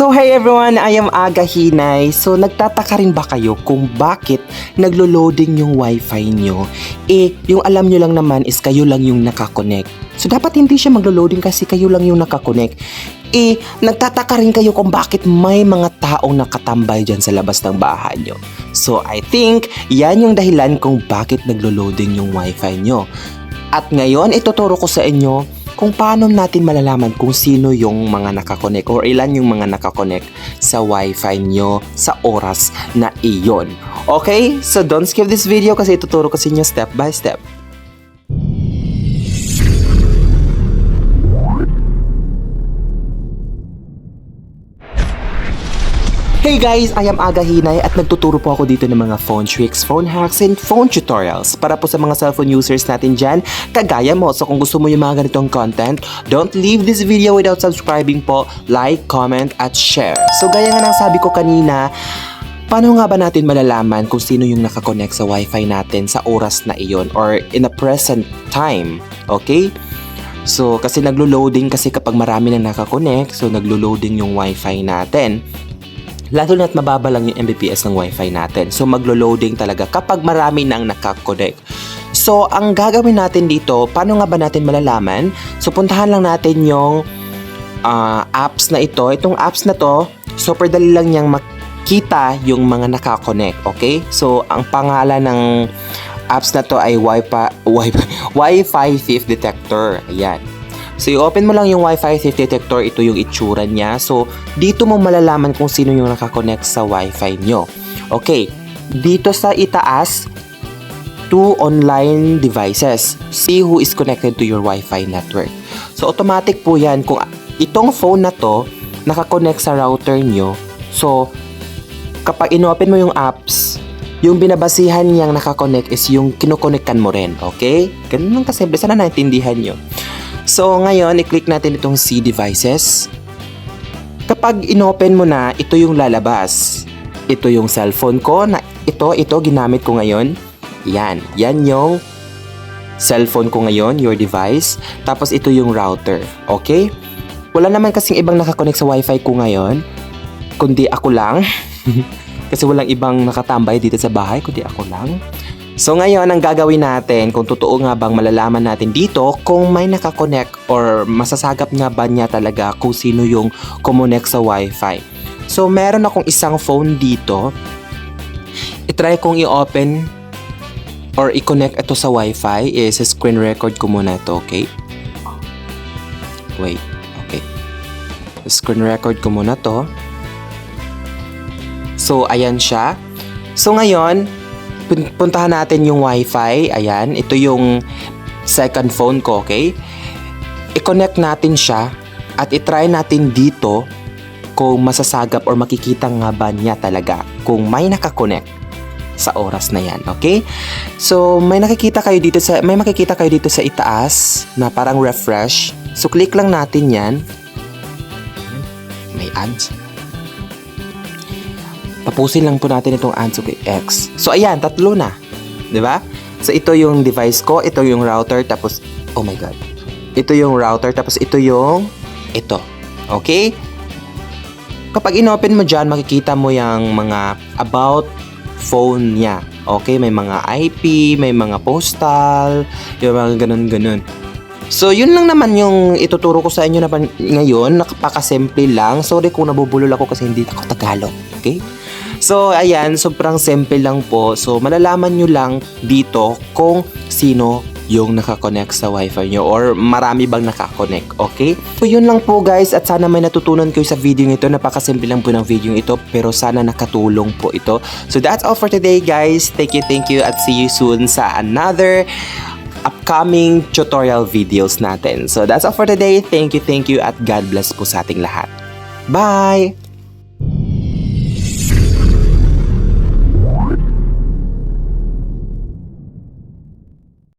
So hey everyone, I am Aga Hinay. So nagtataka rin ba kayo kung bakit naglo-loading yung wifi nyo? Yung alam nyo lang naman is kayo lang yung nakakonect. So dapat hindi siya maglo-loading kasi kayo lang yung nakakonect. Nagtataka rin kayo kung bakit may mga taong nakatambay dyan sa labas ng bahay nyo. So I think yan yung dahilan kung bakit naglo-loading yung wifi nyo. At ngayon ituturo ko sa inyo kung paano natin malalaman kung sino yung mga nakakonect or ilan yung mga nakakonect sa wifi nyo sa oras na iyon. Okay? So don't skip this video kasi ituturo ko sa inyo step by step. Hey guys! I am Aga Hinay at nagtuturo po ako dito ng mga phone tricks, phone hacks, and phone tutorials para po sa mga cellphone users natin dyan, kagaya mo. So kung gusto mo yung mga ganitong content, don't leave this video without subscribing po, like, comment, at share. So gaya nga ng sabi ko kanina, paano nga ba natin malalaman kung sino yung nakakonect sa wifi natin sa oras na iyon or in a present time? Okay? So kasi naglo-loading kasi kapag marami nang nakakonect, so naglo-loading yung wifi natin. Lalo na't mababa lang yung Mbps ng wifi natin. So maglo-loading talaga kapag marami nang nakakonect. So ang gagawin natin dito, paano nga ba natin malalaman? So puntahan lang natin yung apps na ito. Itong apps na to, super dali lang niyang makita yung mga nakakonect. Okay? So ang pangalan ng apps na to ay Wi-Fi Thief Detector. Ayan. So, i-open mo lang yung Wi-Fi Thief Detector. Ito yung itsura niya. So, dito mo malalaman kung sino yung nakakonect sa Wi-Fi nyo. Okay. Dito sa itaas, to online devices. See who is connected to your Wi-Fi network. So, automatic po yan. Kung itong phone na to, nakakonect sa router nyo. So, kapag in-open mo yung apps, yung binabasihan niyang nakakonect is yung kinukonnectan mo rin. Okay? Ganun lang kasimple. Sana naintindihan nyo. So, ngayon, i-click natin itong See Devices. Kapag inopen mo na, ito yung lalabas. Ito yung cellphone ko na ito ginamit ko ngayon. Yan yung cellphone ko ngayon, your device. Tapos ito yung router. Okay? Wala naman kasing ibang nakakonect sa wifi ko ngayon, kundi ako lang. Kasi walang ibang nakatambay dito sa bahay, kundi ako lang. So ngayon, ang gagawin natin, kung totoo nga bang malalaman natin dito kung may nakakonect or masasagap nga ba niya talaga kung sino yung kumonect sa wifi. So meron akong isang phone dito. I-try kong i-open or i-connect ito sa wifi. Screen record ko muna ito, okay? Wait, okay. Screen record ko muna to. So ayan siya. So ngayon, puntahan natin yung wifi. Ayan, ito yung second phone ko, okay? I-connect natin siya at i-try natin dito kung masasagap or makikita nga ba niya talaga kung may nakakonect sa oras na yan, okay? So, may makikita kayo dito sa itaas na parang refresh. So, click lang natin yan. May ads. Tapusin lang po natin itong ads, okay, X. So, ayan, tatlo na. Diba? So, ito yung device ko, ito yung router, tapos, oh my God. Ito yung router, tapos ito yung, ito. Okay? Kapag inopen mo dyan, makikita mo yung mga about phone niya. Okay? May mga IP, may mga postal, yung mga ganun-ganun. So, yun lang naman yung ituturo ko sa inyo na ngayon. Napakasimple lang. Sorry kung nabubulol ako kasi hindi ako Tagalog. Okay? So, ayan, sobrang simple lang po. So, malalaman nyo lang dito kung sino yung nakakonect sa wifi nyo or marami bang nakakonect, okay? So, yun lang po guys at sana may natutunan kayo sa video ito. Napakasimple lang po ng video ito pero sana nakatulong po ito. So, that's all for today guys. Thank you at see you soon sa another upcoming tutorial videos natin. So, that's all for today. Thank you at God bless po sa ating lahat. Bye!